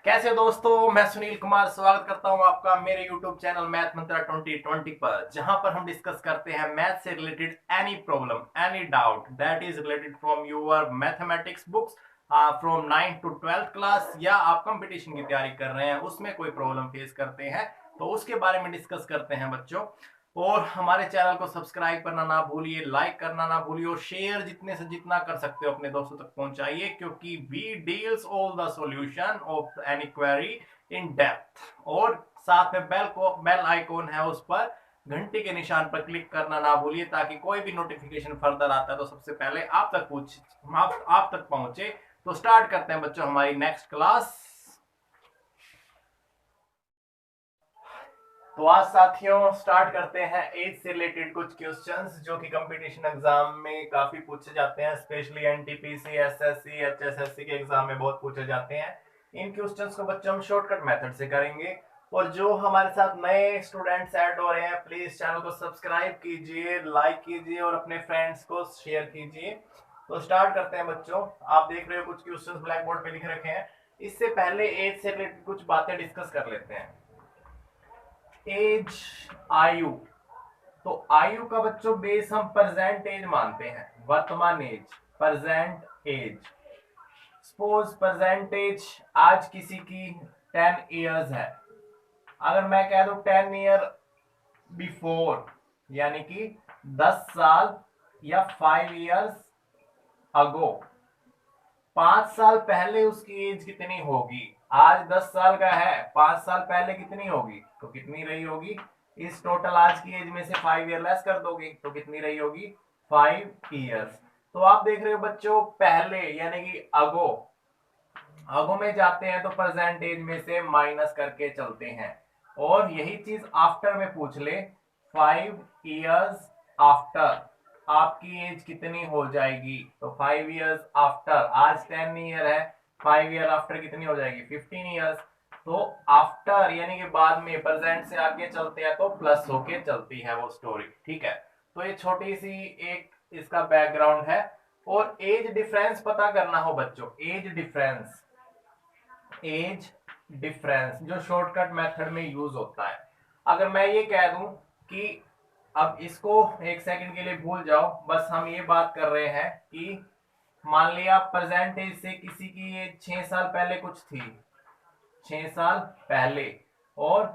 कैसे हो दोस्तों। मैं सुनील कुमार स्वागत करता हूं आपका मेरे YouTube चैनल मैथ मंत्रा 2020 पर, जहां पर हम डिस्कस करते हैं मैथ से related any problem any doubt that is related from your mathematics books from 9th to 12th class, या आप कंपटीशन की तैयारी कर रहे हैं उसमें कोई प्रॉब्लम फेस करते हैं तो उसके बारे में डिस्कस करते हैं बच्चों। और हमारे चैनल को सब्सक्राइब करना ना भूलिए, लाइक करना ना भूलिए और शेयर जितने से जितना कर सकते हो अपने दोस्तों तक पहुंचाइए, क्योंकि we deals all the solution of any query in depth. और साथ में बेल आइकॉन है, उस पर घंटी के निशान पर क्लिक करना ना भूलिए, ताकि कोई भी नोटिफिकेशन फर्दर आता है तो सबसे पहले आप तक पहुंचे। तो स्टार्ट करते हैं बच्चों हमारी नेक्स्ट क्लास। तो आज साथियों स्टार्ट करते हैं एज से रिलेटेड कुछ क्वेश्चंस जो कि कंपटीशन एग्जाम में काफी पूछे जाते हैं, स्पेशली एनटीपीसी, एसएससी, एचएसएससी के एग्जाम में बहुत पूछे जाते हैं। इन क्वेश्चंस को बच्चों हम शॉर्टकट मेथड से करेंगे। और जो हमारे साथ नए स्टूडेंट्स ऐड हो रहे हैं, प्लीज चैनल को सब्सक्राइब कीजिए, लाइक कीजिए और अपने फ्रेंड्स को शेयर कीजिए। तो स्टार्ट करते हैं बच्चों। आप देख रहे हो कुछ क्वेश्चंस ब्लैक बोर्ड पे लिख रखे हैं। इससे पहले एज से रिलेटेड कुछ बातें डिस्कस कर लेते हैं। एज, आयु। तो आयु का बच्चों बेस हम प्रेजेंट एज मानते हैं, वर्तमान age, present age. Suppose present age आज किसी की 10 इयर्स है। अगर मैं कह दूं 10 ईयर बिफोर, यानी कि 10 साल या 5 इयर्स अगो, 5 साल पहले उसकी एज कितनी होगी। आज 10 साल का है, 5 साल पहले कितनी होगी तो कितनी रही होगी। इस टोटल आज की एज में से 5 ईयर लेस कर दोगे तो कितनी रही होगी, 5 इयर्स। तो आप देख रहे हो बच्चों, पहले यानी कि अगो, अगो में जाते हैं तो प्रेजेंट एज में से माइनस करके चलते हैं। और यही चीज आफ्टर में पूछ ले, 5 इयर्स आफ्टर आपकी एज कितनी हो जाएगी। तो 5 इयर्स आफ्टर, आज 10 ईयर है, 5 ईयर आफ्टर कितनी हो जाएगी, 15 इयर्स। तो आफ्टर यानी कि बाद में, प्रेजेंट से आगे चलते हैं तो प्लस होके चलती है वो स्टोरी। ठीक है, तो ये छोटी सी एक इसका बैकग्राउंड है। और एज डिफरेंस पता करना हो बच्चों, एज डिफरेंस जो शॉर्टकट मेथड में यूज होता है। अगर मैं ये कह दूं कि अब इसको एक सेकंड के लिए भूल जाओ, बस हम ये बात कर रहे हैं कि मान लिया प्रेजेंट एज से किसी की एज 6 साल पहले कुछ थी, 6 साल पहले, और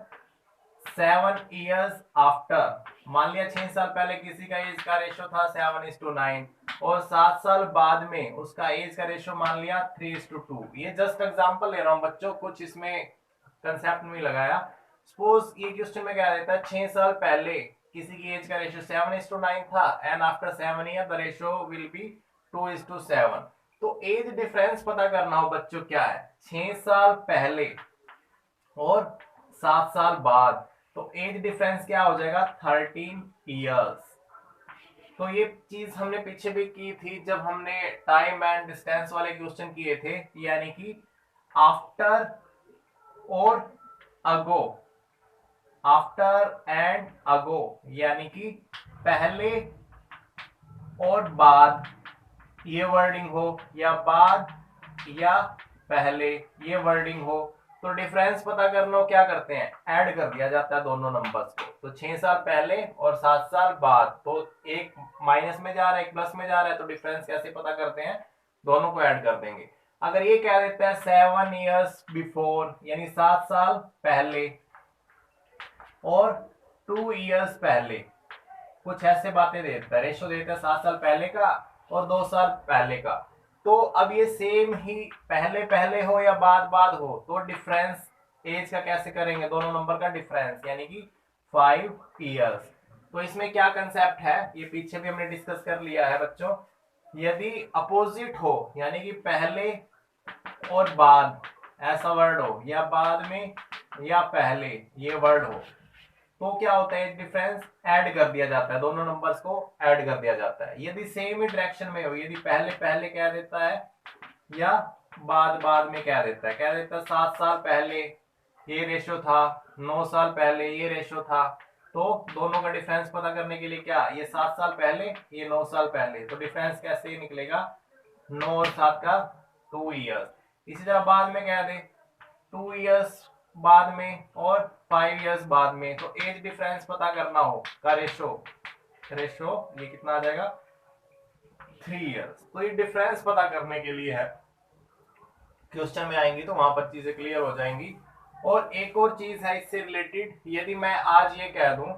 7 इयर्स आफ्टर, मान लिया 6 साल पहले किसी का एज का रेशो था 7:9, और 7 साल बाद में उसका एज का रेशो मान लिया 3:2। ये जस्ट एग्जांपल ले रहा हूं बच्चों, कुछ इसमें कंसेप्ट नहीं लगाया। सपोज ये क्वेश्चन में क्या देता है, 6 साल पहले किसी की एज का रेशो 7:9 था, and after 7 year the ratio will be 2:7। तो एज डिफरेंस पता करना हो बच्चों क्या है, 6 साल पहले और 7 साल बाद, तो एज डिफरेंस क्या हो जाएगा, 13 इयर्स। तो ये चीज हमने पीछे भी की थी जब हमने टाइम एंड डिस्टेंस वाले क्वेश्चन किए थे, यानी कि आफ्टर और अगो, आफ्टर एंड अगो, यानी कि पहले और बाद ये वर्डिंग हो, या बाद या पहले ये वर्डिंग हो, तो डिफरेंस पता करना हो क्या करते हैं, ऐड कर दिया जाता है दोनों नंबर्स को। तो 6 साल पहले और 7 साल बाद, तो एक माइनस में जा रहा है एक प्लस में जा रहा है, तो डिफरेंस कैसे पता करते हैं, दोनों को ऐड कर देंगे। अगर ये कह देते हैं 7 इयर्स बिफोर, यानी 7 साल पहले और 2 इयर्स पहले, कुछ ऐसे बातें देता है, रेशो देता है 7 साल पहले का और 2 साल पहले का। तो अब ये सेम ही पहले पहले हो या बाद बाद हो, तो डिफरेंस एज का कैसे करेंगे, दोनों नंबर का डिफरेंस, यानी कि 5 इयर्स। तो इसमें क्या कंसेप्ट है, ये पीछे भी हमने डिस्कस कर लिया है बच्चों। यदि अपोजिट हो, यानी कि पहले और बाद ऐसा वर्ड हो, या बाद में या पहले ये वर्ड हो, तो क्या होता है, डिफरेंस ऐड कर दिया जाता है, दोनों नंबर्स को ऐड कर दिया जाता है। यदि सेम ही डायरेक्शन में हो, यदि पहले पहले कह देता है या बाद बाद में कह देता है 7 साल पहले ये रेशो था, 9 साल पहले ये रेशो था, तो दोनों का डिफरेंस पता करने के लिए क्या, ये 7 साल पहले ये 9 साल पहले, तो डिफरेंस कैसे निकलेगा, 9 और 7 का 2 इयर्स। इसी तरह बाद में कह दे 2 इयर्स बाद में और 5 इयर्स बाद में, तो एज डिफरेंस पता करना हो का रेशो ये कितना आ जाएगा 3 इयर्स। तो ये डिफरेंस पता करने के लिए है, क्वेश्चन में आएंगी तो वहां पर चीजें क्लियर हो जाएंगी। और एक और चीज है इससे रिलेटेड, यदि मैं आज ये कह दूं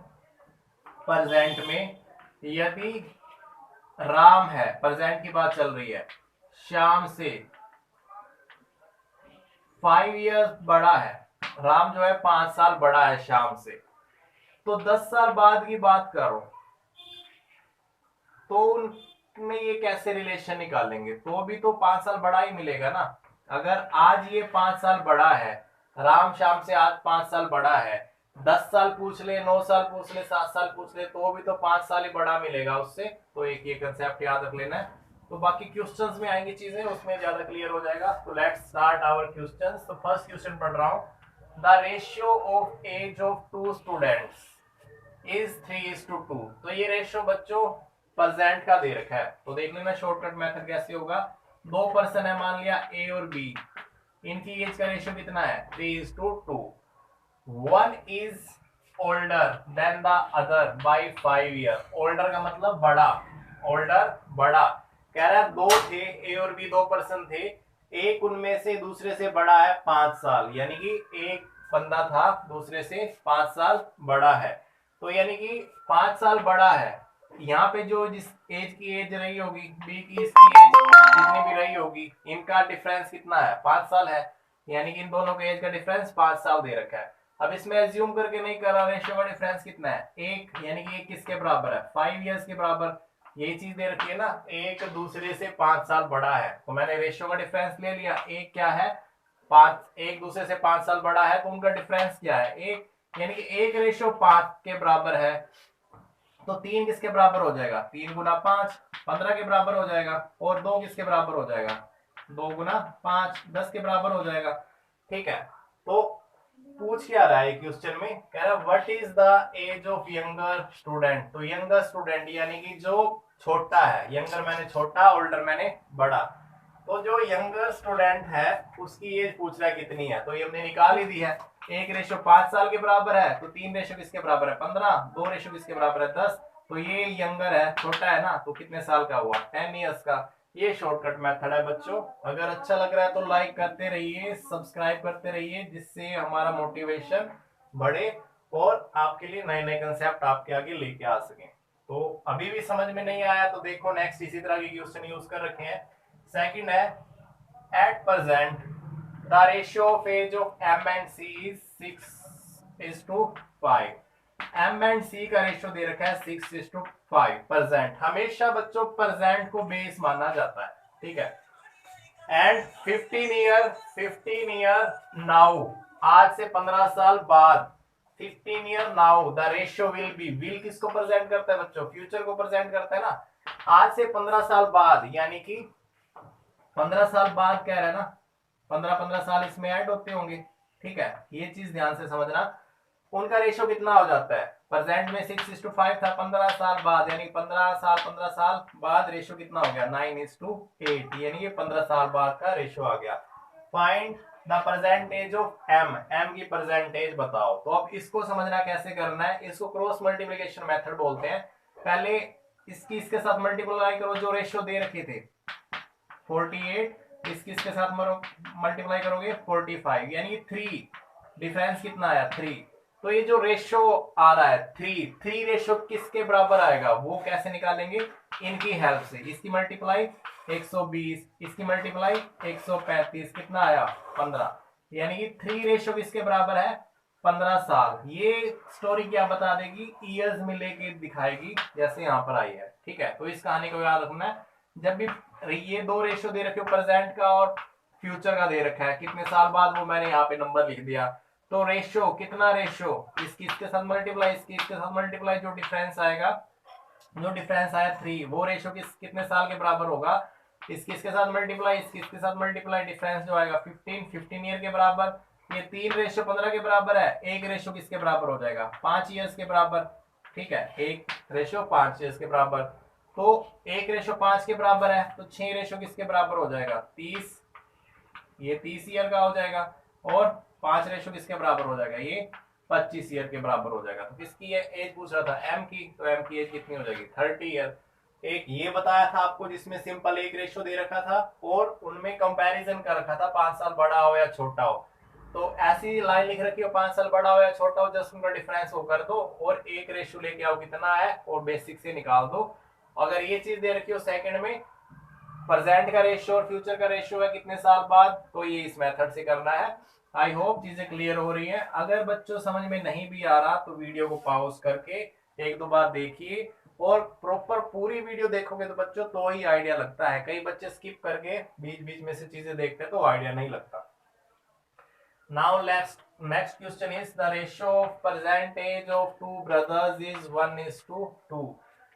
प्रेजेंट में, यदि राम है, प्रेजेंट की बात चल रही है, श्याम से 5 इयर्स बड़ा है, राम जो है 5 साल बड़ा है श्याम से, तो 10 साल बाद की बात करो तो उनमें ये कैसे रिलेशन निकालेंगे, तो भी तो 5 साल बड़ा ही मिलेगा ना। अगर आज ये 5 साल बड़ा है, राम श्याम से आज 5 साल बड़ा है, 10 साल पूछ ले, 9 साल पूछ ले, 7 साल पूछ ले, तो भी तो 5 साल ही बड़ा मिलेगा उससे। तो एक ये कंसेप्ट याद रख लेना है। तो बाकी क्वेश्चंस में आएंगी चीजें, उसमें ज्यादा क्लियर हो जाएगा। तो लेट्स स्टार्ट आवर क्वेश्चंस। तो फर्स्ट क्वेश्चन पढ़ रहा हूं, the ratio of age of 2 students is 3:2। तो ये रेशियो बच्चों प्रेजेंट का दे रखा है, तो देख लेना शॉर्टकट मेथड कैसे होगा। 2 पर्सन है, मान लिया ए और बी, इनकी एज का रेशियो कितना है 3:2। One is older than the other by 5 year. Older का मतलब बड़ा, ओल्डर बड़ा, कह रहा है 2 थे, ए और बी 2 पर्सन थे, एक उनमें से दूसरे से बड़ा है 5 साल, यानी कि एक बंदा था दूसरे से 5 साल बड़ा है। तो यानी कि 5 साल बड़ा है, यहाँ पे जो जिस एज की एज रही होगी, बी की इसकी एज जितनी भी रही होगी, इनका डिफरेंस कितना है 5 साल है, यानी कि इन दोनों के एज का डिफरेंस 5 साल दे रखा है। अब इसमें एज्यूम करके नहीं कर रहा रेशियो का डिफरेंस कितना है, एक, यानी कि एक किसके बराबर है 5 इयर्स के बराबर, यही चीज दे रखी है ना, एक दूसरे से 5 साल बड़ा है, तो मैंने रेशियो का डिफरेंस ले लिया। एक क्या है 5, एक दूसरे से 5 साल बड़ा है, तो उनका डिफरेंस क्या है एक, यानी कि एक रेशियो 5 के बराबर है, तो 3 किसके बराबर हो जाएगा 3 गुना 5 15 के बराबर हो जाएगा, और 2 किसके बराबर हो जाएगा 2 गुना 5 10 के बराबर हो जाएगा। ठीक है, तो पूछ क्या रहा है क्वेश्चन में, कह रहा है what is the age of younger student. तो यंगर स्टूडेंट यानी कि जो छोटा है, यंगर मैंने छोटा, ओल्डर मैंने बड़ा, तो जो यंगर स्टूडेंट है उसकी एज पूछ रहा है कितनी है, तो ये हमने निकाल ही दी है। एक रेशो 5 साल के बराबर है, तो 3 रेशो किसके बराबर है 15, 2 रेशो किसके बराबर है 10, तो ये यंगर है, छोटा है ना, तो कितने साल का हुआ 10 इयर्स का। ये शॉर्टकट मेथड है बच्चों। अगर अच्छा लग रहा है तो लाइक करते रहिए, सब्सक्राइब करते रहिए, जिससे हमारा मोटिवेशन बढ़े और आपके लिए नए नए कंसेप्ट आपके आगे लेके आ सके। तो अभी भी समझ में नहीं आया तो देखो नेक्स्ट इसी तरह के क्वेश्चन यूज कर रखे हैं। सेकंड है, at present the ratio of age of M and C is 6:5। M and C का रेशियो दे रखा है 6:5। प्रेजेंट, हमेशा बच्चों प्रेजेंट को बेस माना जाता है, ठीक है। एंड 15 ईयर नाउ, आज से 15 साल बाद, 15 year now the ratio will B, will किसको प्रेजेंट करता है बच्चों, फ्यूचर को प्रेजेंट करता है ना। आज से 15 साल बाद, यानी कि 15 साल बाद कह रहा है ना, 15 साल इसमें ऐड होते होंगे, ठीक है। ये चीज ध्यान से समझना, उनका रेशियो कितना हो जाता है, प्रेजेंट में 6:5 था, 15 साल बाद यानी 15 साल बाद रेशियो कितना हो गया 9:8, यानी ये 15 साल बाद का रेशियो आ गया। Find the percentage of M, M की परसेंटेज बताओ। तो अब इसको समझना कैसे करना है, इसको क्रॉस मल्टीप्लिकेशन मेथड बोलते हैं। पहले इसकी इसके साथ मल्टीप्लाई करो, जो रेशियो दे रखे थे 48, इसकी इसके साथ मल्टीप्लाई करोगे 45, यानी 3, डिफरेंस कितना आया 3। तो ये जो रेशियो आ रहा है 3 रेशियो किसके बराबर आएगा, वो कैसे निकालेंगे, इनकी हेल्प से। इसकी मल्टीप्लाई 120, इसकी मल्टीप्लाई 135, कितना आया 15, यानी कि 3 रेशियो किसके बराबर है 15 साल। ये स्टोरी क्या बता देगी, ईयर्स में लेके दिखाएगी, जैसे यहाँ पर आई है, ठीक है। तो इस कहानी को याद रखना है, जब भी ये 2 रेशियो दे रखे हो, प्रेजेंट का और फ्यूचर का दे रखा है, कितने साल बाद, वो मैंने यहाँ पे नंबर लिख दिया। तो रेशियो कितना, रेशियो इसकी इसके साथ मल्टीप्लाई, इसकी इसके साथ मल्टीप्लाई, जो डिफरेंस आएगा, जो डिफरेंस आया 3, वो रेशियो कितने साल के बराबर होगा, इसकी इसके साथ मल्टीप्लाई, इसकी इसके साथ मल्टीप्लाई, डिफरेंस जो आएगा 15 ईयर के बराबर। ये 3 रेशियो 15 के बराबर है, एक रेशियो किसके बराबर हो जाएगा 5 ईयर्स के बराबर, ठीक है, एक रेशियो 5 ईयर्स के बराबर। तो एक रेशियो 5 के बराबर है, तो 6 रेशियो किसके बराबर हो जाएगा 30, ये 30 ईयर का हो जाएगा। और 5 रेशो किसके बराबर हो जाएगा, ये 25 ईयर के बराबर हो जाएगा। तो किसकी एज पूछ रहा था, एम की, तो एम की एज कितनी हो जाएगी, 30 ईयर। एक ये बताया था आपको जिसमें सिंपल एक रेशो दे रखा था और उनमें कंपैरिजन कर रखा था 5 साल बड़ा हो या छोटा हो। तो ऐसी लाइन लिख रखी हो 5 साल बड़ा हो या छोटा हो, जस्ट उनका डिफरेंस वो कर दो और एक रेशो लेके आओ कितना है और बेसिक से निकाल दो। अगर ये चीज दे रखी हो सेकंड में प्रेजेंट का रेशियो और फ्यूचर का रेशियो है कितने साल बाद, तो ये इस मेथड से करना है। आई होप चीजें क्लियर हो रही हैं। अगर बच्चों समझ में नहीं भी आ रहा तो वीडियो को पॉज करके एक दो बार देखिए और प्रॉपर पूरी वीडियो देखोगे तो बच्चों तो ही आइडिया लगता है। कई बच्चे स्किप करके बीच बीच में से चीजें देखते हैं तो आइडिया नहीं लगता। Now next question is the ratio of percentage of two brothers is 1:2।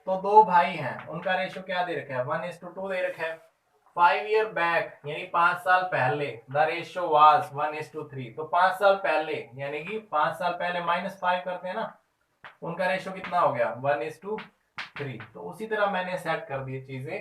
तो दो भाई हैं उनका रेशियो क्या दे रखा है, 1:2 दे रखा है। 5 ईयर बैक यानी 5 साल पहले द रेशियो वाज 1:3। तो 5 साल पहले यानी कि 5 साल पहले -5 करते हैं ना, उनका रेशियो कितना हो गया 1:3। तो उसी तरह मैंने सेट कर दी चीजें।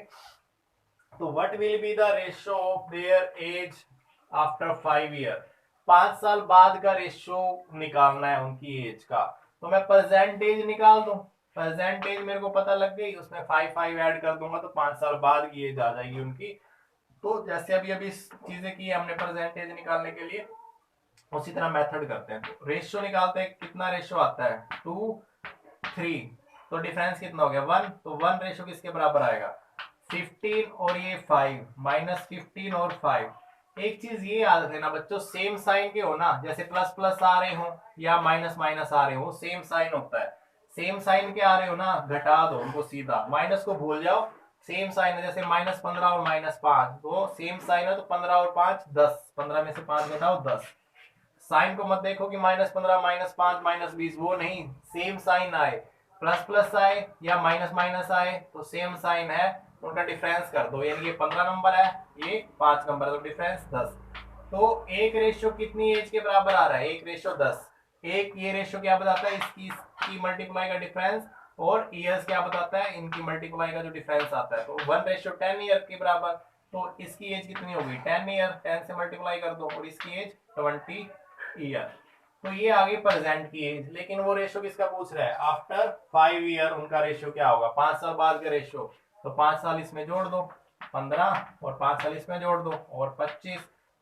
तो what will be the ratio of their age after 5 year, 5 साल बाद का रेशियो निकालना है उनकी एज का। तो मैं परसेंटेज निकाल दूं, परसेंटेज मेरे को पता लग गई, उसमें 5 ऐड कर दूंगा तो 5 साल बाद की एज आ जाएगी उनकी। तो जैसे अभी अभी चीजें की हमने परसेंटेज निकालने के लिए, उसी तरह मेथड करते हैं। तो रेशियो निकालते हैं, कितना रेशियो आता है 2 3, तो डिफरेंस कितना हो गया 1। तो 1 रेशियो किसके बराबर आएगा 15 और ये 5, -15 और 5। एक चीज ये याद रखना बच्चों, सेम साइन के हो ना, जैसे प्लस प्लस आ रहे हो या माइनस माइनस आ रहे हो, सेम साइन होता है। सेम साइन के आ रहे हो ना, घटा दो उनको सीधा, माइनस को भूल जाओ। सेम साइन है, जैसे -15 और -5, तो सेम साइन है तो 15 और 5 10, 15 में से 5 घटाओ 10। साइन को मत देखो कि -15 -5 -20, वो नहीं, सेम साइन आए, प्लस प्लस आए या माइनस माइनस आए तो सेम साइन है, उनका डिफरेंस कर दो। यानी ये 15 नंबर है, ये 5 नंबर है, तो डिफरेंस 10। तो एक रेशियो कितनी एज के बराबर आ रहा है, एक रेशियो 10। एक ये रेशियो क्या बताता है, इसकी मल्टीप्लाई का डिफरेंस, और ईयर्स क्या बताता है, इनकी मल्टीप्लाई का जो डिफरेंस आता है। तो 1:10 ईयर के बराबर, तो इसकी एज कितनी होगी 10 ईयर, 10 से मल्टीप्लाई कर दो, और इसकी एज 20 ईयर। तो ये आगे प्रेजेंट की एज, लेकिन वो रेशियो किसका पूछ रहा है, आफ्टर 5 ईयर उनका रेशियो क्या होगा, 5 साल बाद का रेशियो। तो 5 साल इसमें जोड़ दो 15, और 5 साल इसमें जोड़ दो और 25,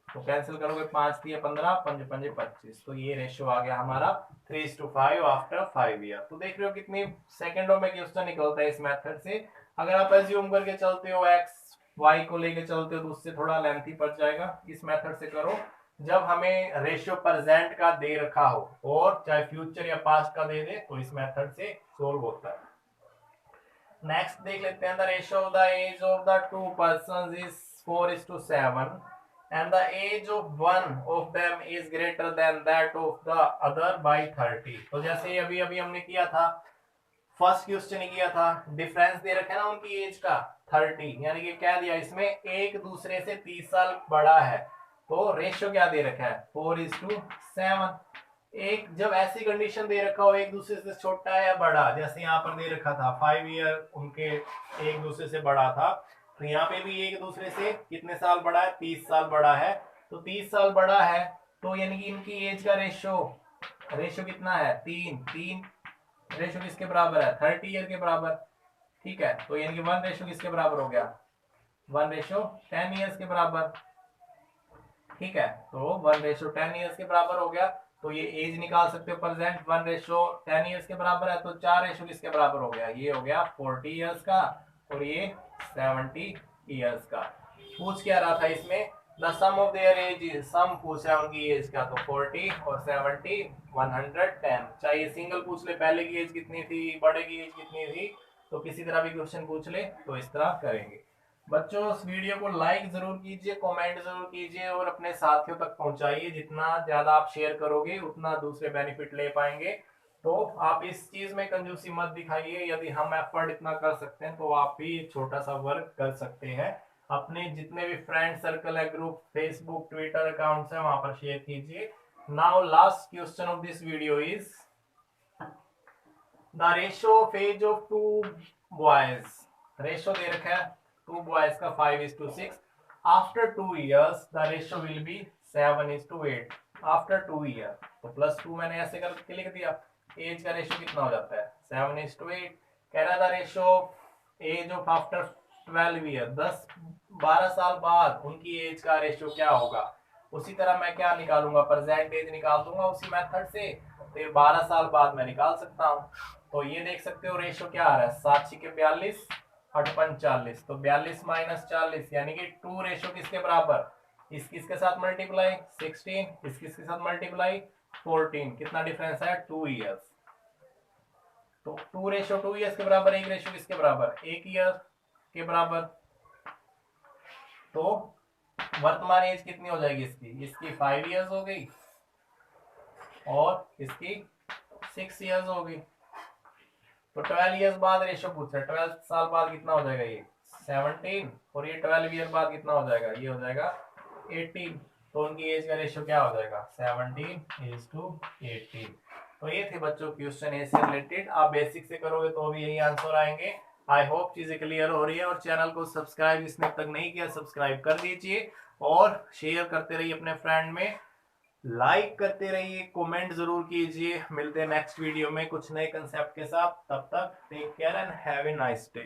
तो कैंसिल करोगे 5 दिए 15, 5 5 25। तो ये रेशियो आ गया हमारा 3:5 आफ्टर 5 ईयर। तो देख रहे हो कितनी सेकंडों में क्वेश्चन निकलता है इस मेथड से। अगर आप एज्यूम करके चलते हो एक्स वाई को लेके चलते हो तो उससे थोड़ा लेंथी पड़ जाएगा। इस मेथड से करो जब हमें रेशियो प्रेजेंट का दे रखा हो, और चाहे फ्यूचर या पास्ट का दे दे, तो इस मेथड से सोल्व होता है। नेक्स्ट देख लेते हैं, the ratio of the age of the two persons is 4:7 and the age of one of them is greater than that of the other by 30। तो जैसे अभी अभी हमने किया था, फर्स्ट क्वेश्चन किया था, डिफरेंस दे रखा है ना उनकी एज का 30, यानी कि क्या दिया इसमें, एक दूसरे से 30 साल बड़ा है, तो रेशियो क्या दे रखा है 4:7। एक जब ऐसी कंडीशन दे रखा हो एक दूसरे से छोटा है या बड़ा, जैसे यहाँ पर दे रखा था 5 ईयर उनके एक दूसरे से बड़ा था, तो यहाँ पे भी एक दूसरे से कितने साल बड़ा है 30 साल बड़ा है। तो 30 साल बड़ा है तो यानी कि इनकी एज का रेशियो कितना है 3 रेशियो किसके बराबर है 30 ईयर के बराबर। ठीक है, तो यानी कि 1 रेशियो किसके बराबर हो गया 1:10 ईयर्स के बराबर। ठीक है, तो 1:10 ईयर्स के बराबर हो गया। तो ये एज निकाल सकते हो प्रेजेंट 1:10 ईयर्स के बराबर है, तो 4 रेशियो किसके बराबर हो गया, ये हो गया 40 ईयर्स का और ये 70 ईयर्स का। पूछ क्या रहा था इसमें, the sum of their age is, sum पूछा उनकी एज का, तो 40 और 70 110। चाहे सिंगल पूछ ले पहले की एज कितनी थी बड़े की एज कितनी थी, तो किसी तरह भी क्वेश्चन पूछ ले तो इस तरह करेंगे। बच्चों इस वीडियो को लाइक जरूर कीजिए, कमेंट जरूर कीजिए और अपने साथियों तक पहुंचाइए। जितना ज्यादा आप शेयर करोगे उतना दूसरे बेनिफिट ले पाएंगे। तो आप इस चीज में कंजूसी मत दिखाइए, यदि हम एफर्ट इतना कर सकते हैं तो आप भी छोटा सा वर्क कर सकते हैं। अपने जितने भी फ्रेंड सर्कल है, ग्रुप, फेसबुक, ट्विटर अकाउंट्स है, वहां पर शेयर कीजिए। Now last question of this video is the ratio of age of two boys. Ratio दे रखा है टू बॉयज का 5:6। After 2 years the ratio will be 7:8। After 2 year. तो +2 मैंने ऐसे करके लिख दिया। एज का रेशियो कितना हो जाता है 7:8। कह रहा था ratio age of after 12 year, 10-12 साल बाद उनकी एज का रेशियो क्या होगा। उसी तरह मैं क्या निकालूंगा, प्रेजेंट एज निकाल दूंगा उसी मेथड से। तो ये 12 साल बाद मैं निकाल सकता हूँ। तो ये देख सकते हो रेशियो क्या आ रहा है, 7×6 = 42, 8×5 = 40। तो 42 - 40 यानी कि 2 रेशियो किसके बराबर, इसके साथ मल्टीप्लाई 16, इसके साथ मल्टीप्लाई 14। कितना डिफरेंस है 2 ईयर्स। तो 2 ईयर्स के बराबर, एक रेशियो किसके बराबर 1 ईयर के बराबर। तो वर्तमान एज कितनी हो जाएगी इसकी 5 ईयर्स हो गई और इसकी 6 ईयर्स हो गई। तो 12 ईयर्स बाद रेशियो पूछ रहा है, 12 साल बाद कितना हो जाएगा ये 17, और ये 12 ईयर बाद कितना हो जाएगा, ये हो जाएगा 18। तो उनकी एज का रेशियो क्या हो जाएगा 17:18। तो ये थे बच्चों क्वेश्चन ए से रिलेटेड। आप बेसिक से करोगे तो भी यही आंसर आएंगे। आई होप चीजें क्लियर हो रही है। और चैनल को सब्सक्राइब जिसने अब तक नहीं किया सब्सक्राइब कर दीजिए और शेयर करते रहिए अपने फ्रेंड में, लाइक करते रहिए, कमेंट जरूर कीजिए। मिलते हैं नेक्स्ट वीडियो में कुछ नए कंसेप्ट के साथ। तब तक take care and have a nice day.